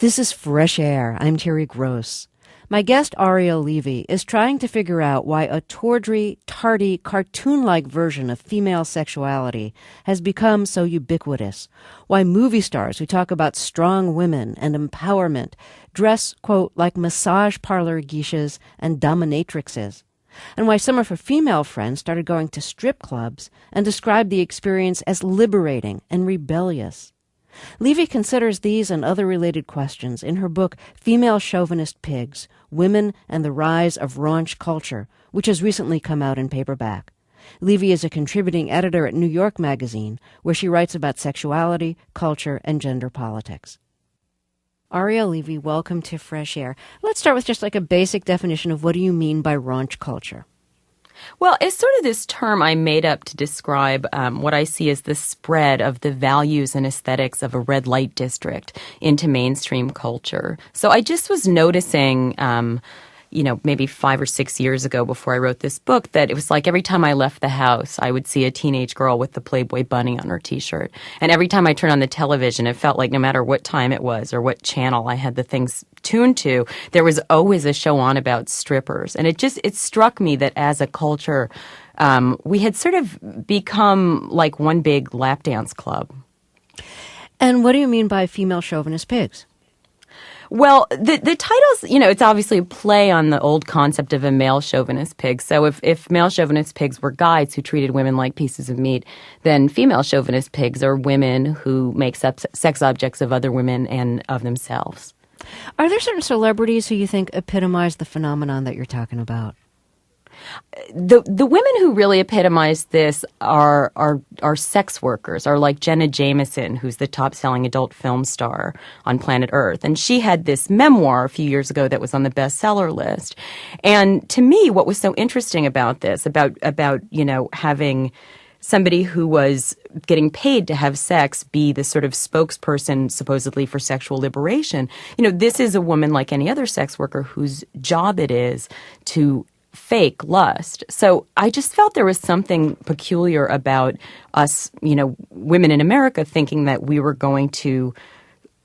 This is Fresh Air. I'm Terry Gross. My guest, Ariel Levy, is trying to figure out why a tawdry, tardy, cartoon-like version of female sexuality has become so ubiquitous, why movie stars who talk about strong women and empowerment dress, quote, like massage parlor geishas and dominatrixes, and why some of her female friends started going to strip clubs and described the experience as liberating and rebellious. Levy considers these and other related questions in her book Female Chauvinist Pigs, Women and the Rise of Raunch Culture, which has recently come out in paperback. Levy is a contributing editor at New York Magazine, where she writes about sexuality, culture, and gender politics. Ariel Levy, welcome to Fresh Air. Let's start with just like a basic definition of what do you mean by raunch culture? Well, it's sort of this term I made up to describe what I see as the spread of the values and aesthetics of a red light district into mainstream culture. So I just was noticing, maybe 5 or 6 years ago before I wrote this book, that it was like every time I left the house, I would see a teenage girl with the Playboy bunny on her T-shirt. And every time I turned on the television, it felt like no matter what time it was or what channel I had the things tuned to, there was always a show on about strippers. And it struck me that as a culture, we had sort of become like one big lap dance club. And what do you mean by female chauvinist pigs? Well, the title's, it's obviously a play on the old concept of a male chauvinist pig. So if male chauvinist pigs were guides who treated women like pieces of meat, then female chauvinist pigs are women who make sex objects of other women and of themselves. Are there certain celebrities who you think epitomize the phenomenon that you're talking about? The women who really epitomize this are sex workers, are like Jenna Jameson, who's the top-selling adult film star on planet Earth. And she had this memoir a few years ago that was on the bestseller list. And to me, what was so interesting about this, about having somebody who was getting paid to have sex be the sort of spokesperson supposedly for sexual liberation, this is a woman like any other sex worker whose job it is to fake lust. So I just felt there was something peculiar about us, women in America thinking that we were going to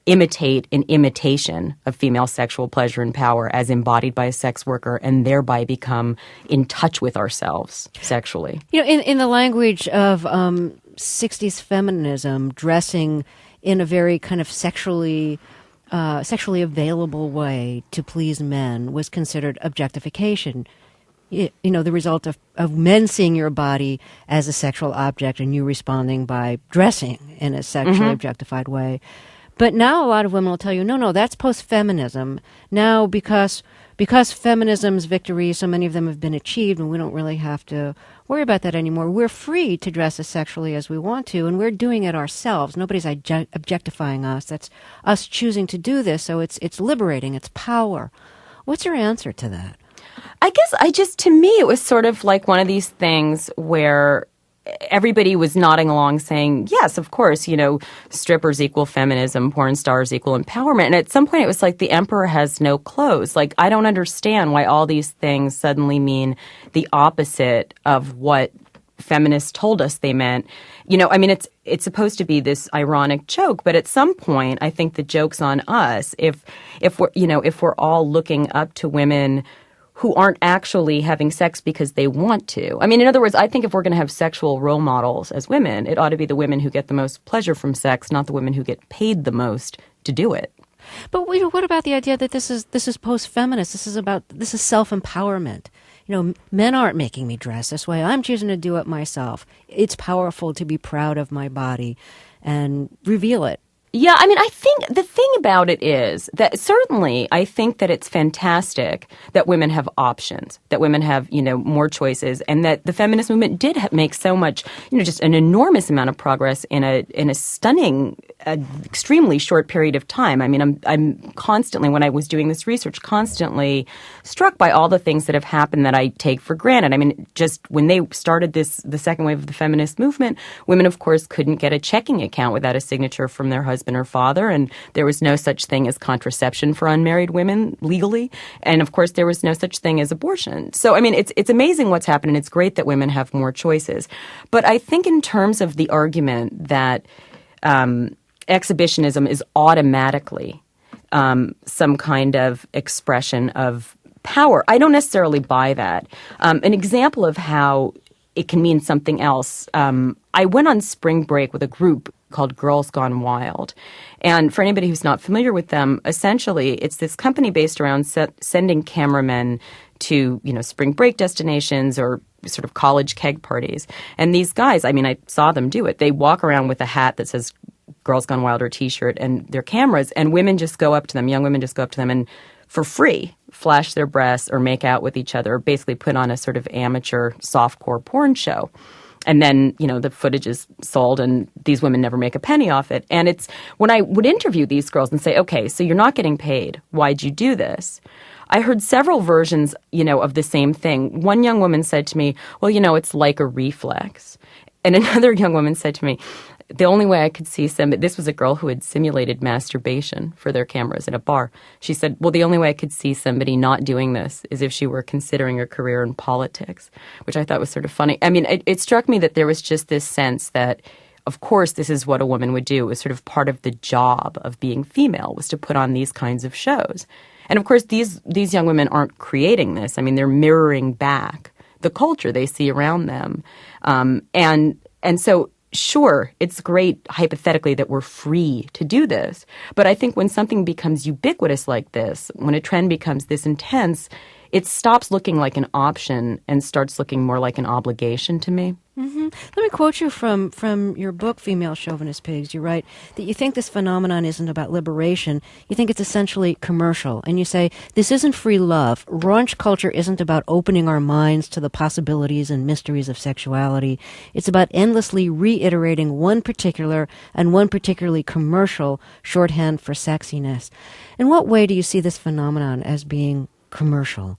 imitate an imitation of female sexual pleasure and power as embodied by a sex worker and thereby become in touch with ourselves sexually. In the language of 60s feminism, dressing in a very kind of sexually available way to please men was considered objectification. The result of men seeing your body as a sexual object and you responding by dressing in a sexually objectified way. But now a lot of women will tell you, no, that's post-feminism. Now, because feminism's victories, so many of them have been achieved and we don't really have to worry about that anymore. We're free to dress as sexually as we want to, and we're doing it ourselves. Nobody's objectifying us. That's us choosing to do this, so it's liberating, it's power. What's your answer to that? I guess to me, it was sort of like one of these things where everybody was nodding along saying, yes, of course, strippers equal feminism, porn stars equal empowerment. And at some point it was like the emperor has no clothes. Like, I don't understand why all these things suddenly mean the opposite of what feminists told us they meant. It's supposed to be this ironic joke, but at some point I think the joke's on us. If we're all looking up to women who aren't actually having sex because they want to. In other words, I think if we're going to have sexual role models as women, it ought to be the women who get the most pleasure from sex, not the women who get paid the most to do it. But what about the idea that this is post-feminist? This is self-empowerment. Men aren't making me dress this way. I'm choosing to do it myself. It's powerful to be proud of my body and reveal it. Yeah, I think the thing about it is that certainly I think that it's fantastic that women have options, that women have, more choices, and that the feminist movement did make so much, just an enormous amount of progress in a stunning, extremely short period of time. I'm constantly, when I was doing this research, constantly struck by all the things that have happened that I take for granted. Just when they started the second wave of the feminist movement, women, of course, couldn't get a checking account without a signature from their husband or father, and there was no such thing as contraception for unmarried women legally, and of course there was no such thing as abortion. So it's amazing what's happened, and it's great that women have more choices. But I think in terms of the argument that exhibitionism is automatically some kind of expression of power. I don't necessarily buy that. An example of how it can mean something else. I went on spring break with a group called Girls Gone Wild. And for anybody who's not familiar with them, essentially it's this company based around sending cameramen to, spring break destinations or sort of college keg parties. And these guys, I saw them do it. They walk around with a hat that says Girls Gone Wild or a T-shirt and their cameras, and women just go up to them, young women just go up to them and for free flash their breasts or make out with each other, or basically put on a sort of amateur softcore porn show. And then, the footage is sold and these women never make a penny off it. And it's when I would interview these girls and say, okay, so you're not getting paid. Why'd you do this? I heard several versions, of the same thing. One young woman said to me, well, it's like a reflex. And another young woman said to me, the only way I could see this was a girl who had simulated masturbation for their cameras in a bar. She said, well, the only way I could see somebody not doing this is if she were considering a career in politics, which I thought was sort of funny. It struck me that there was just this sense that, of course, this is what a woman would do. It was sort of part of the job of being female, was to put on these kinds of shows. And of course, these young women aren't creating this. They're mirroring back the culture they see around them. And so, sure, it's great hypothetically that we're free to do this. But I think when something becomes ubiquitous like this, when a trend becomes this intense, it stops looking like an option and starts looking more like an obligation to me. Mm-hmm. Let me quote you from your book, Female Chauvinist Pigs. You write that you think this phenomenon isn't about liberation. You think it's essentially commercial. And you say, this isn't free love. Raunch culture isn't about opening our minds to the possibilities and mysteries of sexuality. It's about endlessly reiterating one particular and one particularly commercial shorthand for sexiness. In what way do you see this phenomenon as being commercial?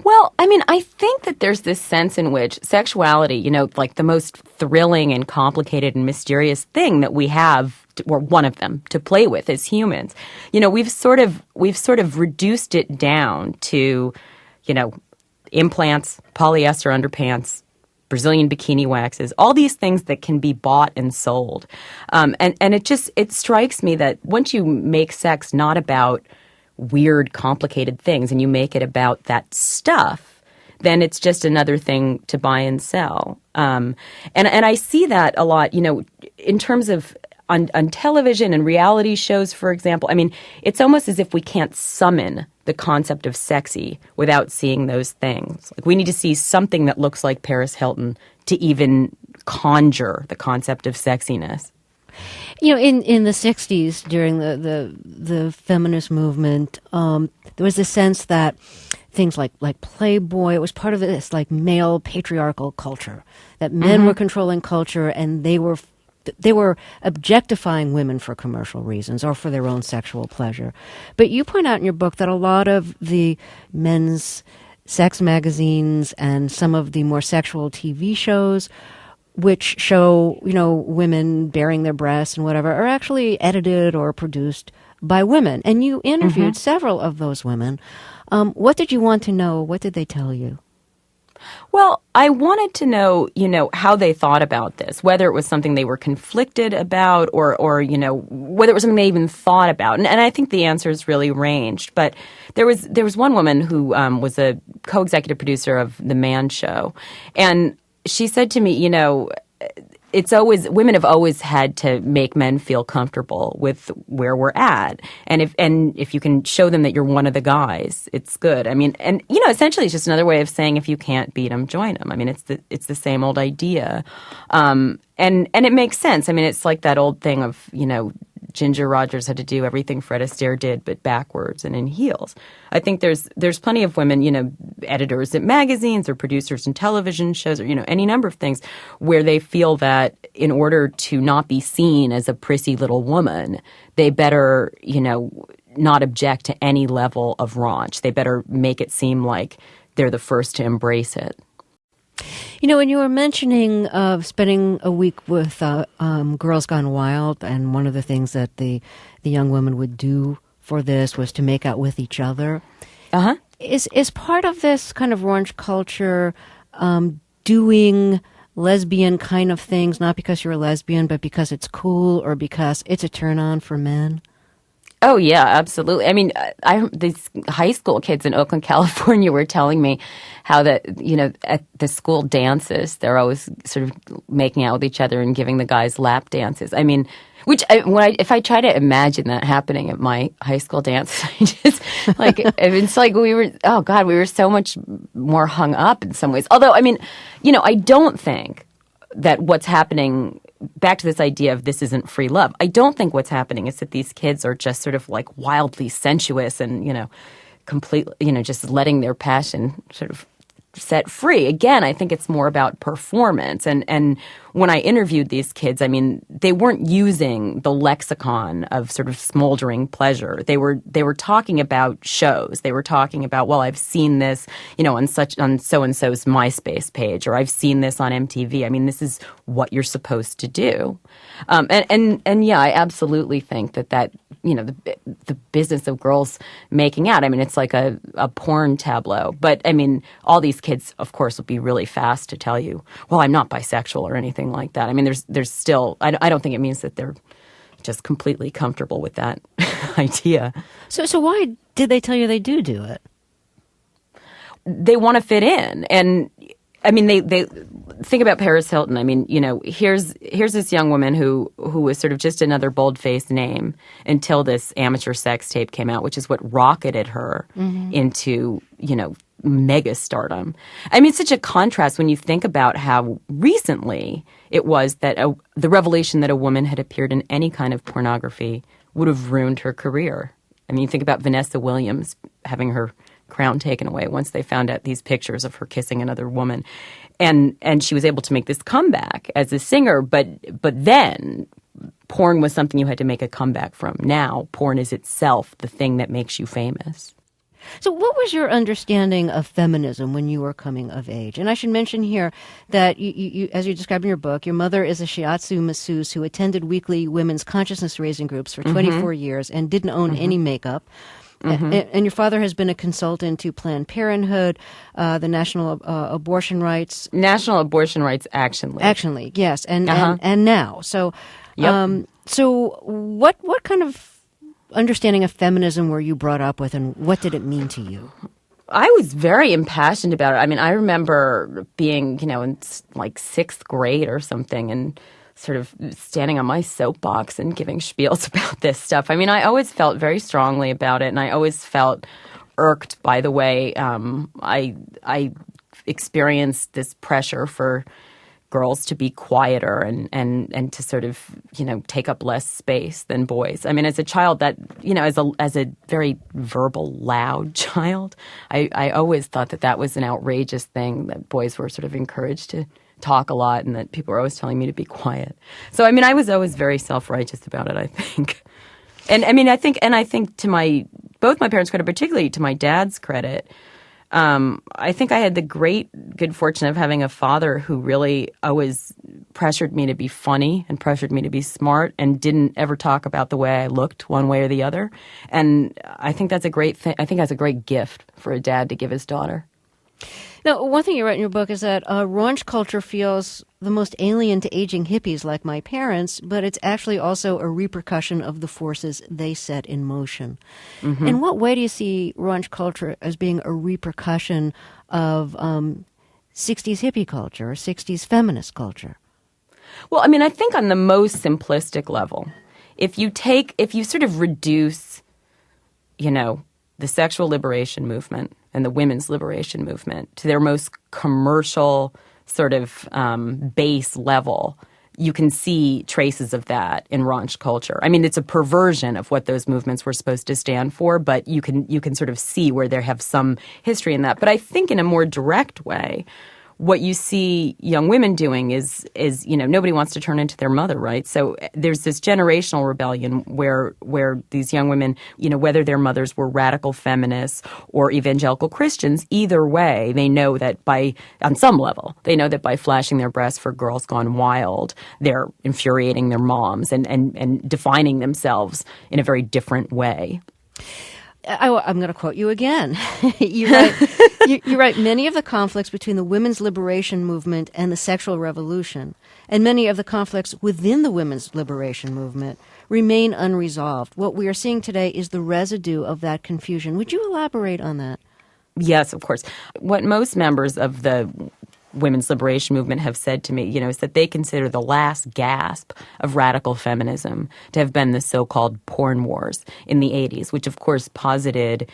Well, I think that there's this sense in which sexuality, like the most thrilling and complicated and mysterious thing that we have, or one of them, to play with as humans, we've sort of reduced it down to, implants, polyester underpants, Brazilian bikini waxes, all these things that can be bought and sold. And it strikes me that once you make sex not about weird, complicated things and you make it about that stuff, then it's just another thing to buy and sell. And I see that a lot, in terms of on television and reality shows, for example. It's almost as if we can't summon the concept of sexy without seeing those things. Like we need to see something that looks like Paris Hilton to even conjure the concept of sexiness. In the 60s, during the feminist movement, there was this sense that things like Playboy, it was part of this like male patriarchal culture, that men were controlling culture and they were objectifying women for commercial reasons or for their own sexual pleasure. But you point out in your book that a lot of the men's sex magazines and some of the more sexual TV shows which show, women bearing their breasts and whatever, are actually edited or produced by women. And you interviewed several of those women. What did you want to know? What did they tell you? Well, I wanted to know, how they thought about this, whether it was something they were conflicted about or whether it was something they even thought about. And I think the answers really ranged. But there was one woman who was a co-executive producer of The Man Show. And she said to me, women have always had to make men feel comfortable with where we're at. And if you can show them that you're one of the guys, it's good. Essentially it's just another way of saying if you can't beat them, join them. It's the same old idea. And it makes sense. It's like that old thing of, Ginger Rogers had to do everything Fred Astaire did, but backwards and in heels. I think there's plenty of women, editors at magazines or producers in television shows or, any number of things where they feel that in order to not be seen as a prissy little woman, they better, not object to any level of raunch. They better make it seem like they're the first to embrace it. When you were mentioning of spending a week with Girls Gone Wild, and one of the things that the young women would do for this was to make out with each other. Is part of this kind of raunch culture doing lesbian kind of things, not because you're a lesbian, but because it's cool or because it's a turn on for men? Oh yeah, absolutely. I mean, these high school kids in Oakland, California, were telling me how that at the school dances they're always sort of making out with each other and giving the guys lap dances. I mean, if I try to imagine that happening at my high school dance, I just it's like we were so much more hung up in some ways. Although, I mean, I don't think that what's happening, back to this idea of this isn't free love, I don't think what's happening is that these kids are just sort of like wildly sensuous and, completely, just letting their passion sort of set free. Again, I think it's more about performance. And when I interviewed these kids, I mean, they weren't using the lexicon of sort of smoldering pleasure. They were talking about shows. They were talking about, well, I've seen this, on so-and-so's MySpace page, or I've seen this on MTV. I mean, this is what you're supposed to do. And yeah, I absolutely think that the business of girls making out, I mean, it's like a porn tableau. But I mean, all these kids, of course, will be really fast to tell you, well, I'm not bisexual or anything like that. I mean, there's still, I don't think it means that they're just completely comfortable with that idea. So why did they tell you they do it? They want to fit in. And I mean, they think about Paris Hilton. I mean, here's this young woman who was sort of just another bold-faced name until this amateur sex tape came out, which is what rocketed her into, mega stardom. I mean, it's such a contrast when you think about how recently it was that the revelation that a woman had appeared in any kind of pornography would have ruined her career. I mean, you think about Vanessa Williams having her crown taken away once they found out these pictures of her kissing another woman. And she was able to make this comeback as a singer, but then porn was something you had to make a comeback from. Now, porn is itself the thing that makes you famous. So what was your understanding of feminism when you were coming of age? And I should mention here that, you, as you described in your book, your mother is a shiatsu masseuse who attended weekly women's consciousness-raising groups for 24 years and didn't own any makeup. And your father has been a consultant to Planned Parenthood, the National Abortion Rights Action League. Action League, yes, and now. So, so what kind of understanding of feminism were you brought up with, and what did it mean to you? I was very impassioned about it. I mean, I remember being, in like sixth grade or something, and sort of standing on my soapbox and giving spiels about this stuff. I mean, I always felt very strongly about it, and I always felt irked by the way I experienced this pressure for girls to be quieter and to sort of, take up less space than boys. I mean, as a child, that, as a very verbal, loud child, I always thought that was an outrageous thing, that boys were sort of encouraged to talk a lot and that people were always telling me to be quiet. So, I mean, I was always very self-righteous about it, I think. And I mean, I think to both my parents' credit, particularly to my dad's credit, I think I had the good fortune of having a father who really always pressured me to be funny and pressured me to be smart and didn't ever talk about the way I looked one way or the other. And I think that's a great thing. I think that's a great gift for a dad to give his daughter. Now, one thing you write in your book is that raunch culture feels the most alien to aging hippies like my parents, but it's actually also a repercussion of the forces they set in motion. In what way do you see raunch culture as being a repercussion of 60s hippie culture or 60s feminist culture? Well, I mean, I think on the most simplistic level, if you sort of reduce, the sexual liberation movement and the women's liberation movement to their most commercial sort of base level, you can see traces of that in raunch culture. I mean, it's a perversion of what those movements were supposed to stand for, but you can sort of see where they have some history in that. But I think in a more direct way, what you see young women doing is nobody wants to turn into their mother, right? So there's this generational rebellion where these young women, whether their mothers were radical feminists or evangelical Christians, either way, they know that on some level, they know that by flashing their breasts for girls gone wild, they're infuriating their moms and defining themselves in a very different way. I'm going to quote you again. You write, many of the conflicts between the women's liberation movement and the sexual revolution, and many of the conflicts within the women's liberation movement, remain unresolved. What we are seeing today is the residue of that confusion. Would you elaborate on that? Yes, of course. What most members of the women's liberation movement have said to me, is that they consider the last gasp of radical feminism to have been the so-called porn wars in the 80s, which of course posited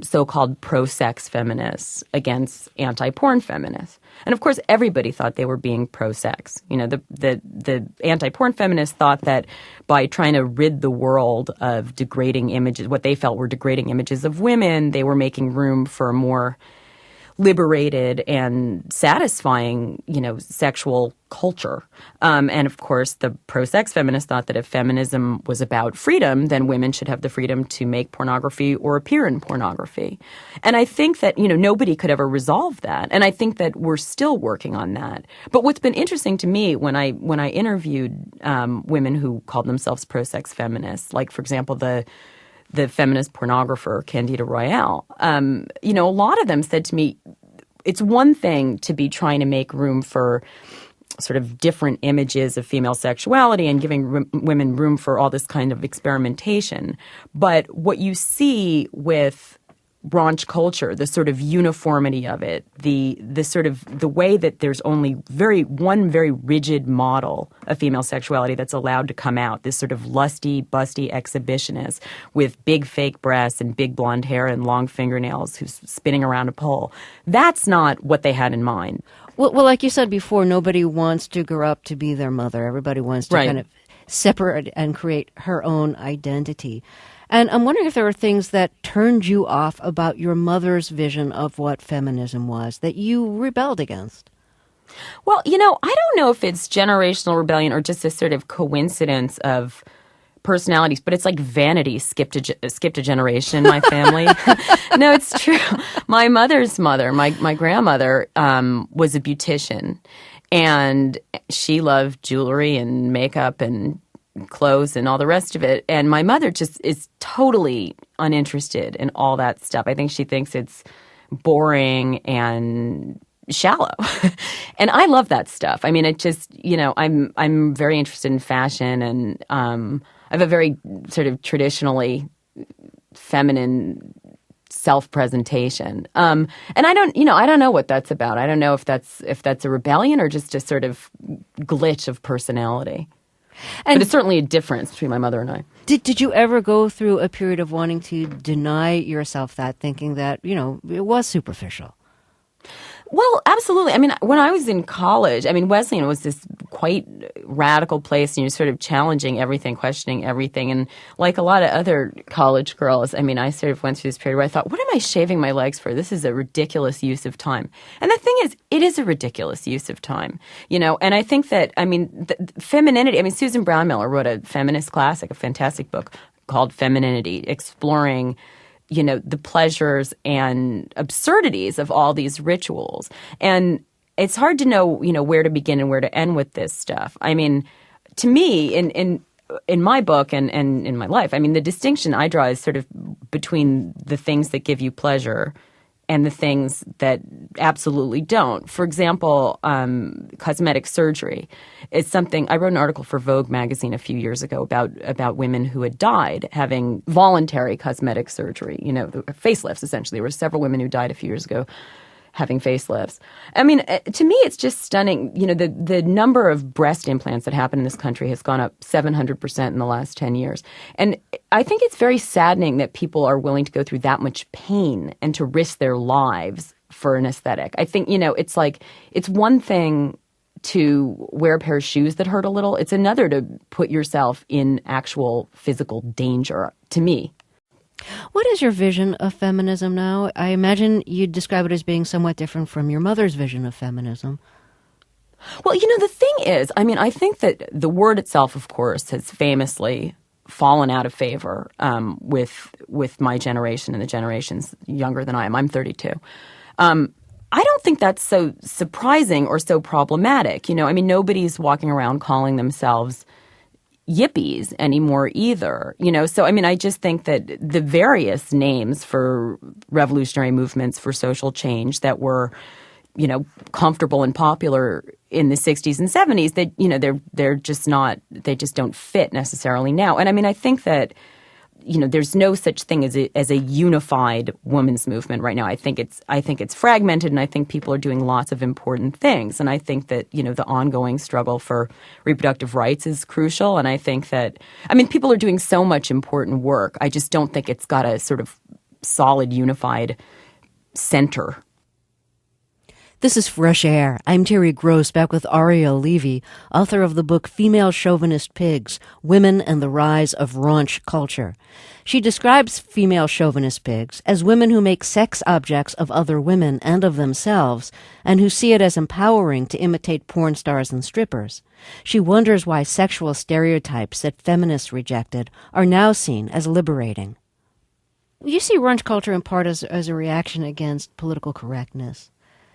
so-called pro-sex feminists against anti-porn feminists. And of course, everybody thought they were being pro-sex. The anti-porn feminists thought that by trying to rid the world of degrading images, what they felt were degrading images of women, they were making room for a more liberated and satisfying, sexual culture. And of course, the pro-sex feminists thought that if feminism was about freedom, then women should have the freedom to make pornography or appear in pornography. And I think that, nobody could ever resolve that. And I think that we're still working on that. But what's been interesting to me when I interviewed women who called themselves pro-sex feminists, like, for example, the feminist pornographer Candida Royale, a lot of them said to me, it's one thing to be trying to make room for sort of different images of female sexuality and giving women room for all this kind of experimentation. But what you see with raunch culture, the sort of uniformity of it, the sort of the way that there's only one very rigid model of female sexuality that's allowed to come out, this sort of lusty, busty exhibitionist with big fake breasts and big blonde hair and long fingernails who's spinning around a pole. That's not what they had in mind. Well, like you said before, nobody wants to grow up to be their mother. Everybody wants to kind of separate and create her own identity. And I'm wondering if there were things that turned you off about your mother's vision of what feminism was, that you rebelled against. Well, I don't know if it's generational rebellion or just a sort of coincidence of personalities, but it's like vanity skipped a generation in my family. No, it's true. My mother's mother, my grandmother, was a beautician, and she loved jewelry and makeup and clothes and all the rest of it. And my mother just is totally uninterested in all that stuff. I think she thinks it's boring and shallow. And I love that stuff. I mean, it just, I'm very interested in fashion, and I have a very sort of traditionally feminine self-presentation. And I don't know what that's about. I don't know if that's a rebellion or just a sort of glitch of personality. But it's certainly a difference between my mother and I. Did you ever go through a period of wanting to deny yourself that, thinking that, it was superficial? Well, absolutely. I mean, when I was in college, Wesleyan was this quite radical place, sort of challenging everything, questioning everything. And like a lot of other college girls, I sort of went through this period where I thought, what am I shaving my legs for? This is a ridiculous use of time. And the thing is, it is a ridiculous use of time, and I think that, the femininity, Susan Brown-Miller wrote a feminist classic, a fantastic book called Femininity, exploring the pleasures and absurdities of all these rituals. And it's hard to know, where to begin and where to end with this stuff. To me, in my book and in my life, the distinction I draw is sort of between the things that give you pleasure and the things that absolutely don't. For example, cosmetic surgery is something. I wrote an article for Vogue magazine a few years ago about women who had died having voluntary cosmetic surgery, facelifts essentially. There were several women who died a few years ago having facelifts. To me, it's just stunning. The number of breast implants that happen in this country has gone up 700% in the last 10 years. And I think it's very saddening that people are willing to go through that much pain and to risk their lives for an aesthetic. I think, it's like, it's one thing to wear a pair of shoes that hurt a little. It's another to put yourself in actual physical danger, to me. What is your vision of feminism now? I imagine you'd describe it as being somewhat different from your mother's vision of feminism. Well, the thing is, I think that the word itself, of course, has famously fallen out of favor with my generation and the generations younger than I am. I'm 32. I don't think that's so surprising or so problematic. Nobody's walking around calling themselves yippies anymore either, So, I just think that the various names for revolutionary movements for social change that were comfortable and popular in the 60s and 70s, that, they're just not, they just don't fit necessarily now. And I mean, I think that, there's no such thing as a unified women's movement right now. I think it's fragmented, and I think people are doing lots of important things. And I think that, the ongoing struggle for reproductive rights is crucial. And I think that, people are doing so much important work. I just don't think it's got a sort of solid, unified center. This is Fresh Air. I'm Terry Gross, back with Ariel Levy, author of the book Female Chauvinist Pigs, Women and the Rise of Raunch Culture. She describes female chauvinist pigs as women who make sex objects of other women and of themselves, and who see it as empowering to imitate porn stars and strippers. She wonders why sexual stereotypes that feminists rejected are now seen as liberating. You see raunch culture in part as a reaction against political correctness.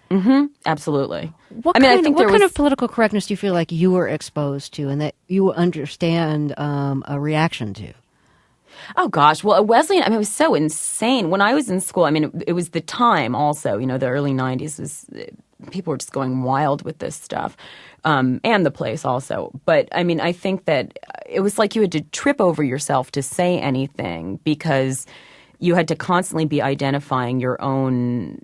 Mm-hmm. Absolutely. What kind of political correctness do you feel like you were exposed to and that you understand a reaction to? Oh, gosh. Well, Wesleyan, it was so insane. When I was in school, it was the time also, the early 90s, people were just going wild with this stuff, and the place also. But, I think that it was like you had to trip over yourself to say anything because you had to constantly be identifying your own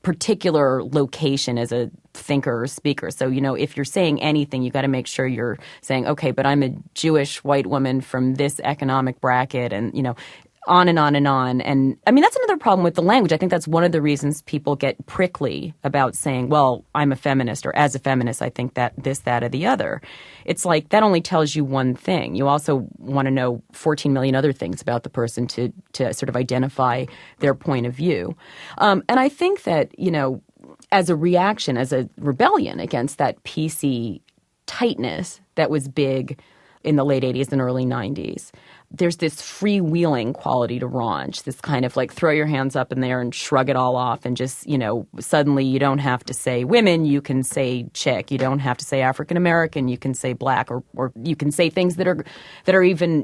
particular location as a thinker or speaker. So, if you're saying anything, you got to make sure you're saying, okay, but I'm a Jewish white woman from this economic bracket, and, on and on and on. And that's another problem with the language. I think that's one of the reasons people get prickly about saying, well, I'm a feminist, or as a feminist, I think that this, that, or the other. It's like that only tells you one thing. You also want to know 14 million other things about the person to sort of identify their point of view. And I think that, as a reaction, as a rebellion against that PC tightness that was big in the late 80s and early 90s, there's this freewheeling quality to raunch, this kind of like throw your hands up in there and shrug it all off and just, suddenly you don't have to say women, you can say chick. You don't have to say African American, you can say black, or you can say things that are even,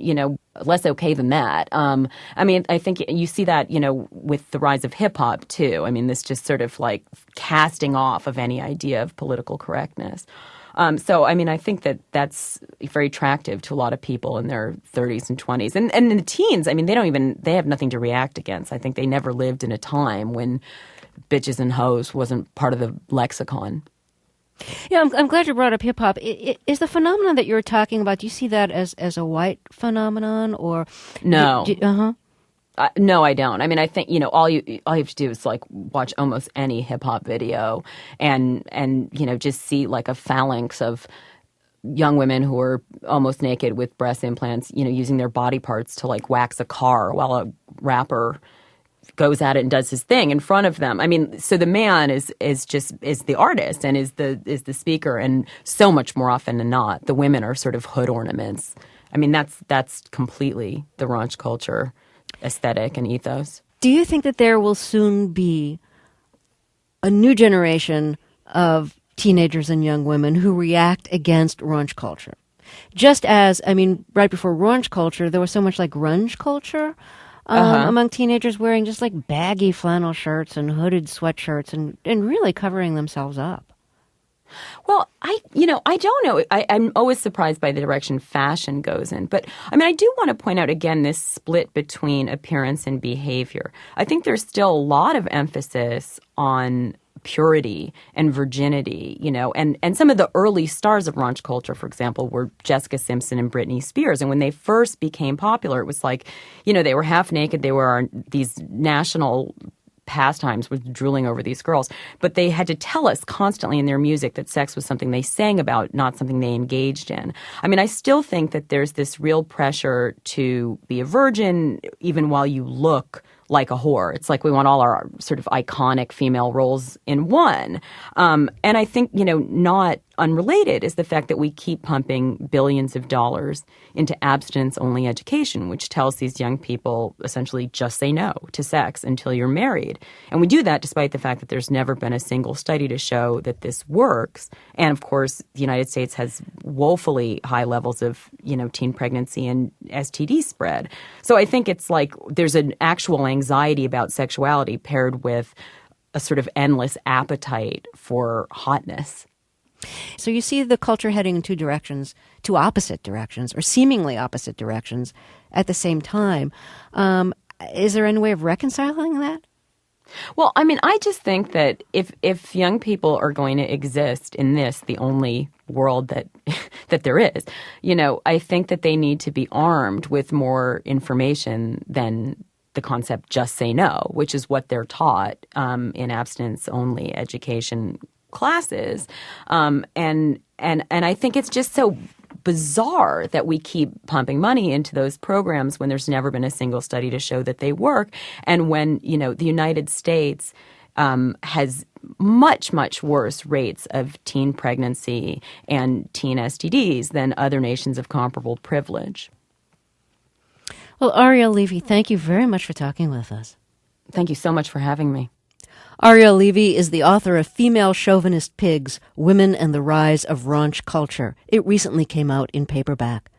less okay than that. I think you see that, with the rise of hip hop too. This just sort of like casting off of any idea of political correctness. I think that that's very attractive to a lot of people in their 30s and 20s. And in the teens, they have nothing to react against. I think they never lived in a time when bitches and hoes wasn't part of the lexicon. Yeah, I'm glad you brought up hip hop. Is the phenomenon that you're talking about, do you see that as a white phenomenon or? No. Uh-huh. No, I don't. I think, all you have to do is like watch almost any hip hop video and just see like a phalanx of young women who are almost naked with breast implants, using their body parts to like wax a car while a rapper goes at it and does his thing in front of them. So the man is the artist and is the speaker, and so much more often than not, the women are sort of hood ornaments. That's completely the raunch culture aesthetic and ethos. Do you think that there will soon be a new generation of teenagers and young women who react against raunch culture? Just as, right before raunch culture, there was so much like grunge culture among teenagers wearing just like baggy flannel shirts and hooded sweatshirts and really covering themselves up. Well, I don't know. I'm always surprised by the direction fashion goes in. But, I do want to point out, again, this split between appearance and behavior. I think there's still a lot of emphasis on purity and virginity, and some of the early stars of raunch culture, for example, were Jessica Simpson and Britney Spears. And when they first became popular, it was like, they were half naked. They were these national pastimes with drooling over these girls, but they had to tell us constantly in their music that sex was something they sang about, not something they engaged in. I still think that there's this real pressure to be a virgin even while you look like a whore. It's like we want all our sort of iconic female roles in one. And I think, not unrelated is the fact that we keep pumping billions of dollars into abstinence-only education, which tells these young people essentially just say no to sex until you're married. And we do that despite the fact that there's never been a single study to show that this works. And, of course, the United States has woefully high levels of, teen pregnancy and STD spread. So I think it's like there's an actual anxiety about sexuality paired with a sort of endless appetite for hotness. So you see the culture heading in two opposite directions, or seemingly opposite directions at the same time. Is there any way of reconciling that? Well, I mean, I just think that if young people are going to exist in this, the only world that that there is, I think that they need to be armed with more information than the concept "just say no," which is what they're taught in abstinence-only education classes, and I think it's just so bizarre that we keep pumping money into those programs when there's never been a single study to show that they work, and when the United States has much, much worse rates of teen pregnancy and teen STDs than other nations of comparable privilege. Well, Ariel Levy, thank you very much for talking with us. Thank you so much for having me. Ariel Levy is the author of Female Chauvinist Pigs, Women and the Rise of Raunch Culture. It recently came out in paperback.